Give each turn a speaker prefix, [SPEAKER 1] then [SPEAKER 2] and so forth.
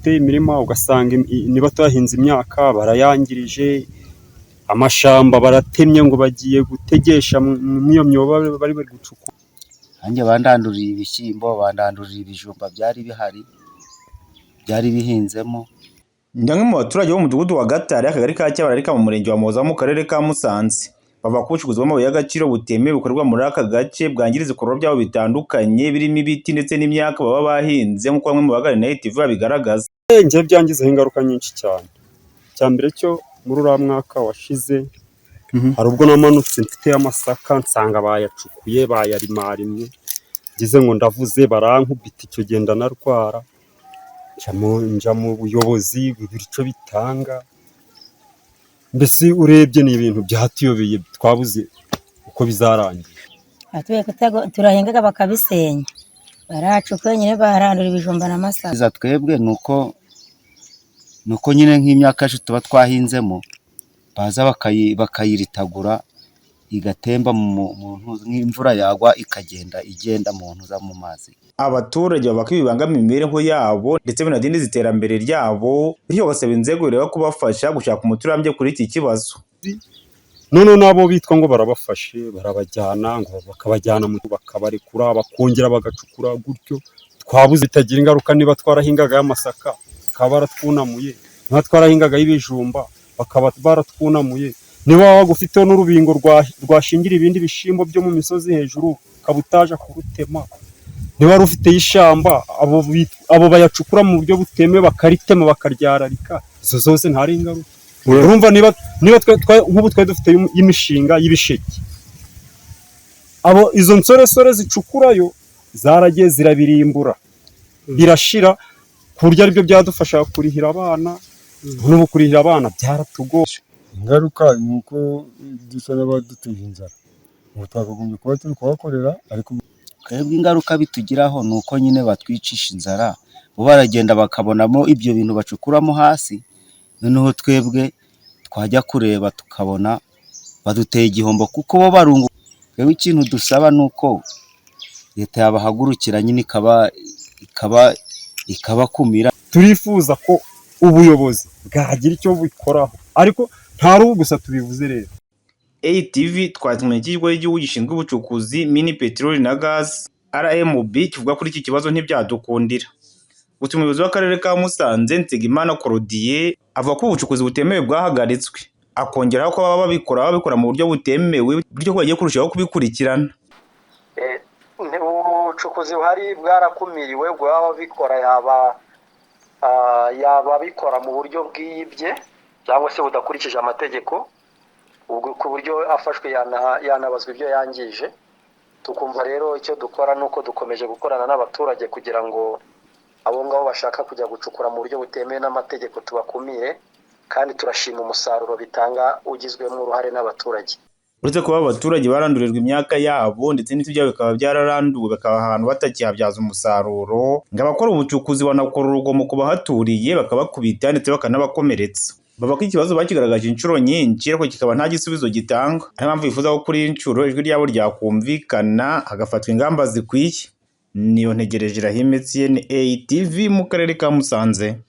[SPEAKER 1] bafite imirima ugasanga niba twahinze imyaka barayangirije, amashamba baratemye ngo bagiye gutegesha mw'iyo myobo bari gucukura.
[SPEAKER 2] Nanjye bandanduriye ibishyimbo, bandanduriye ibijumba byari bihari, byari bihinzemo.
[SPEAKER 3] Ndamwe mu baturage bo mu mudugudu wa Gatare, akagari ka Cyabararika mu murenge wa Muhoza mu karere ka Musanze, bavuga ko ubucukuzi bw'amabuye y'agaciro butemewe bukorerwa muri aka gace bwangiriza ibikorwa byabo bitandukanye birimo ibiti ndetse n'imyaka baba bahinze, nk'uko bamwe mu baganiriye na ITV babigaragaza.
[SPEAKER 1] Njye byangizeho ingaruka nyinshi cyane. Icya mbere cyo muri uriya mwaka washize hari ubwo namanutse mfite amasaka nsanga bayacukuye bayarimarimye, ngize ngo ndavuze barankubita, icyo genda narwara njya mu buyobozi bibiri icyo bitanga. Mbese urebye ni ibintu byatuyobeye, twabuze uko bizarangira.
[SPEAKER 4] Turahingaga bakabisenya, baracukuye nyine barandura ibijumba n'amasaka.
[SPEAKER 2] Twebwe nuko nyine nk'imyaka yacu tuba twahinzemo baza bakayiritagura igatemba nk'imvura yagwa igenda mu ntuza mu mazi.
[SPEAKER 3] Abaturage bavuga ko bibangamiye imibereho yabo ndetse binadindiza iterambere ryabo, bityo bagasaba inzego bireba kubafasha gushaka umuti urambye kuri iki kibazo.
[SPEAKER 1] None nabo bitwa ngo barabafashe, barabajyana ngo bakabajyana bakabarekura bakongera bagacukura, gutyo twabuze. Bitagira ingaruka niba twarahingaga y'amasaka bakaba baratwunamuye, niba twarahingaga y'ibijumba bakaba baratwunamuye, niba waba ufiteho n'urubingo rwashingira ibindi bishyimbo byo mu misozi hejuru ukaba utaja kurutema, niba wari ufiteyo ishyamba abo bayacukura mu buryo butemewe bakaritema bakaryararika, izo zose ntari ingaruka. Urumva niba nk'ubu twari dufite imishinga y'ibisheke, izo nsoresore zicukurayo zaragiye zirabirimbura birashira, ku buryo aribyo byadufasha kurihira abana. N'ubu kurihira abana byaratugoye.
[SPEAKER 5] Ingaruka ni uko dusa n'abaduteje inzara, ubu twakagombye kuba turi kuhakorera, ariko
[SPEAKER 2] twebwe ingaruka bitugiraho ni uko nyine batwicisha inzara, bo baragenda bakabonamo ibyo bintu bacukuramo hasi, noneho twebwe twajya kureba tukabona baduteye igihombo kuko bo barungu. Twebwe ikintu dusaba ni uko leta yabahagurukira nyine ikabakumira.
[SPEAKER 1] Turifuza ko ubuyobozi bwagira icyo bikoraho, ariko nta rubu gusa tubivuze. Rero
[SPEAKER 3] ATV twatumenye ikigo cy'igihugu gishinzwe ubucukuzi mini peteroli na gaz RMB kivuga kuri iki kibazo ntibyadukundira. Gusa umuyobozi w'akarere ka Musanze Nsengimana Claudie avuga ko ubucukuzi butemewe bwahagaritswe, akongeraho ko baba babikora mu buryo butemewe, bityo ko bagiye kurushaho kubikurikirana.
[SPEAKER 6] Ubucukuzi buhari bwarakumiriwe, bwaba bikora yaba bikora mu buryo bwibye cyangwa se budakurikije amategeko, ubwo ku buryo afashwe yanabazwa ibyo yangije. Tukumva rero icyo dukora nuko dukomeje gukorana n'abaturage kugira ngo abo ngabo bashaka kujya gucukura mu buryo butemewe n'amategeko tubakumire, kandi turashima umusaruro bitanga ugizwemo uruhare n'abaturage.
[SPEAKER 3] Uretse kuba abaturage barandurirwa imyaka yabo ndetse n'ibiti byabo bikaba byararanduwe bakaba ahantu batakihabyaza umusaruro, ngo abakora ubucukuzi banakora urugomo ku bahaturiye bakabakubita ndetse bakanabakomeretsa. Bavuga ko ikibazo bakigaragaje inshuro nyinshi ariko kikaba nta gisubizo gitanga, ariyo mpamvu bifuza ko kuri inshuro ijwi ryabo ryakumvikana hagafatwa ingamba zikwiye. Niyo ntegereje Rahime Etienne, ATV mu karere ka Musanze.